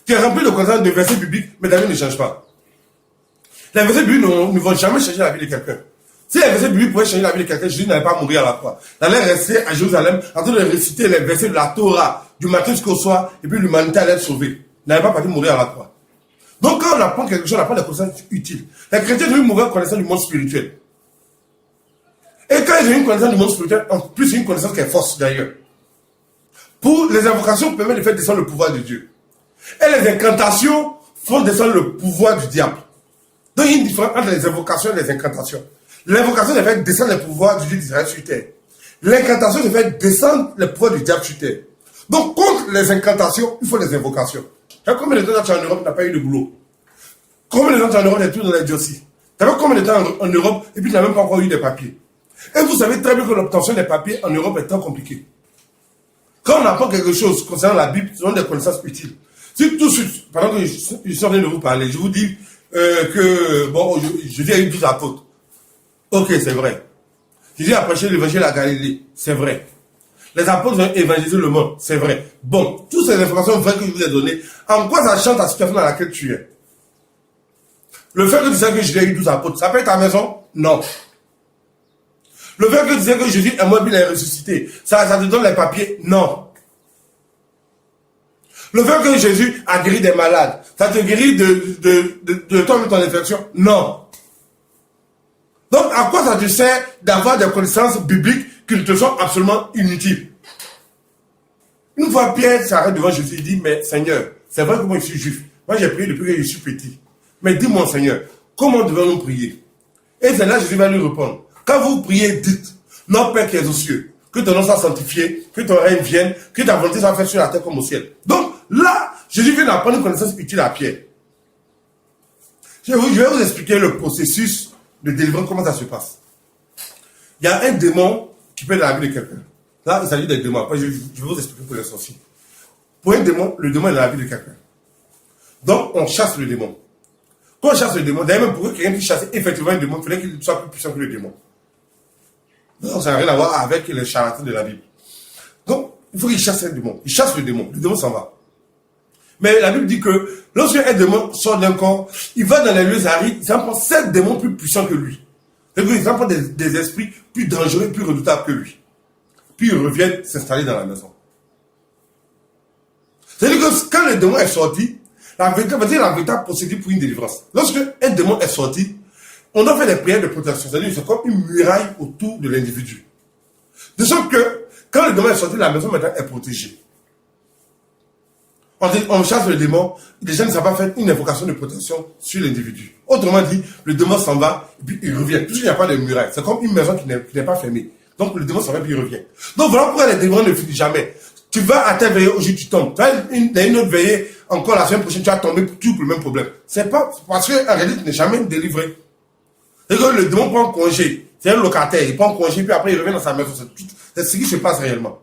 Tu es rempli de connaissances de versets bibliques, mais ta vie ne change pas. Les versets bibliques ne vont jamais changer la vie de quelqu'un. Si les versets bibliques pouvaient changer la vie de quelqu'un, Jésus n'allait pas mourir à la croix. Il allait rester à Jérusalem en train de réciter les versets de la Torah du matin jusqu'au soir, et puis l'humanité allait être sauvée. Il n'allait pas partir mourir à la croix. Donc quand on apprend quelque chose, on apprend des connaissances utiles. Les chrétiens ont une mauvaise connaissance du monde spirituel. Et quand ils ont une connaissance du monde spirituel, en plus une connaissance qui est fausse d'ailleurs. Pour les invocations permettent de faire descendre le pouvoir de Dieu. Et les incantations font descendre le pouvoir du diable. Donc il y a une différence entre les invocations et les incantations. L'invocation, c'est faire descendre le pouvoir du Dieu d'Israël sur terre. L'incantation, c'est faire descendre le pouvoir du diable sur terre. Donc contre les incantations, il faut les invocations. Combien de temps tu es en Europe, tu n'as pas eu de boulot? Combien de temps tu es en Europe, tu es tout dans les diocèses? Tu as combien de temps en Europe et puis tu n'as même pas encore eu des papiers? Et vous savez très bien que l'obtention des papiers en Europe est très compliquée. Quand on apprend quelque chose concernant la Bible, ce sont des connaissances utiles. Si tout de suite, pendant que je suis en train de vous parler, je vous dis que, bon, Jésus a eu 12 apôtres. Ok, c'est vrai. Jésus a prêché l'évangile à Galilée. C'est vrai. Les apôtres ont évangélisé le monde. C'est vrai. Bon, toutes ces informations vraies que je vous ai données, en quoi ça change la situation dans laquelle tu es? Le fait que tu sais que Jésus a eu 12 apôtres, ça peut être ta maison? Non. Le fait que tu sais que Jésus est mort et il est ressuscité, ça te donne les papiers? Non. Le fait que Jésus a guéri des malades, ça te guérit de ton infection? Non. Donc, à quoi ça te sert d'avoir des connaissances bibliques qui te sont absolument inutiles? Une fois Pierre s'arrête devant Jésus, il dit, mais Seigneur, c'est vrai que moi je suis juif. Moi j'ai prié depuis que je suis petit. Mais dis-moi Seigneur, comment devons-nous prier? Et c'est là que Jésus va lui répondre. Quand vous priez, dites, notre Père qui est aux cieux, que ton nom soit sanctifié, que ton règne vienne, que ta volonté soit faite sur la terre comme au ciel. Donc là, Jésus vient d'apprendre une connaissance utile à Pierre. Je vais vous expliquer le processus de délivrance, comment ça se passe. Il y a un démon qui peut être dans la vie de quelqu'un. Là, il s'agit des démons. Après, je vais vous expliquer pour les sorciers. Pour un démon, le démon est dans la vie de quelqu'un. Donc, on chasse le démon. Quand on chasse le démon, d'ailleurs, même pour que quelqu'un puisse chasser effectivement un démon, il faudrait qu'il soit plus puissant que le démon. Donc, ça n'a rien à voir avec les charlatans de la Bible. Donc, il faut qu'il chasse un démon. Il chasse le démon s'en va. Mais la Bible dit que lorsqu'un démon sort d'un corps, il va dans les lieux arides, il s'en prend 7 démons plus puissants que lui. Il s'en prend des esprits plus dangereux, plus redoutables que lui. Puis ils reviennent s'installer dans la maison. C'est-à-dire que quand le démon est sorti, la véritable procédure pour une délivrance. Lorsque un démon est sorti, on doit faire des prières de protection. C'est-à-dire que c'est comme une muraille autour de l'individu. De sorte que quand le démon est sorti, la maison maintenant est protégée. On chasse le démon, les gens ne savent pas faire une invocation de protection sur l'individu. Autrement dit, le démon s'en va et puis il revient. Puisqu'il n'y a pas de muraille. C'est comme une maison qui n'est pas fermée. Donc le démon s'en va et puis il revient. Donc voilà pourquoi les délivrances ne finissent jamais. Tu vas à ta veillée, aujourd'hui tu tombes. Tu vas une autre veillée, encore la semaine prochaine, tu vas tomber toujours pour le même problème. C'est pas parce qu'en réalité tu n'es jamais délivré. C'est que le démon prend congé. C'est un locataire, il prend congé puis après il revient dans sa maison. C'est ce qui se passe réellement.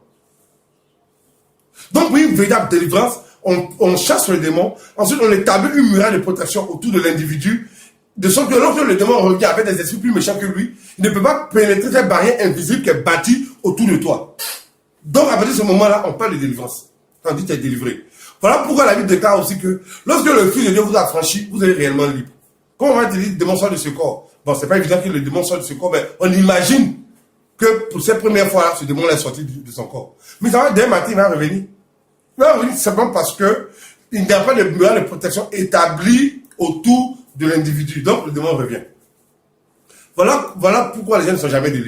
Donc pour une véritable délivrance, on chasse le démon, ensuite on établit une muraille de protection autour de l'individu, de sorte que lorsque le démon revient avec des esprits plus méchants que lui, il ne peut pas pénétrer cette barrière invisible qui est bâtie autour de toi. Donc à partir de ce moment-là, on parle de délivrance. On dit que tu es délivré. Voilà pourquoi la Bible déclare aussi que lorsque le Fils de Dieu vous a franchi, vous êtes réellement libre. Quand on va dire le démon sort de ce corps, bon, c'est pas évident que le démon sorte de ce corps, mais on imagine que pour cette première fois-là, ce démon est sorti de son corps. Mais ça va, demain matin, il va revenir. Il va revenir simplement parce que il n'y a pas de muraille de protection établie autour de l'individu. Donc le démon revient. Voilà pourquoi les gens ne sont jamais délivrés.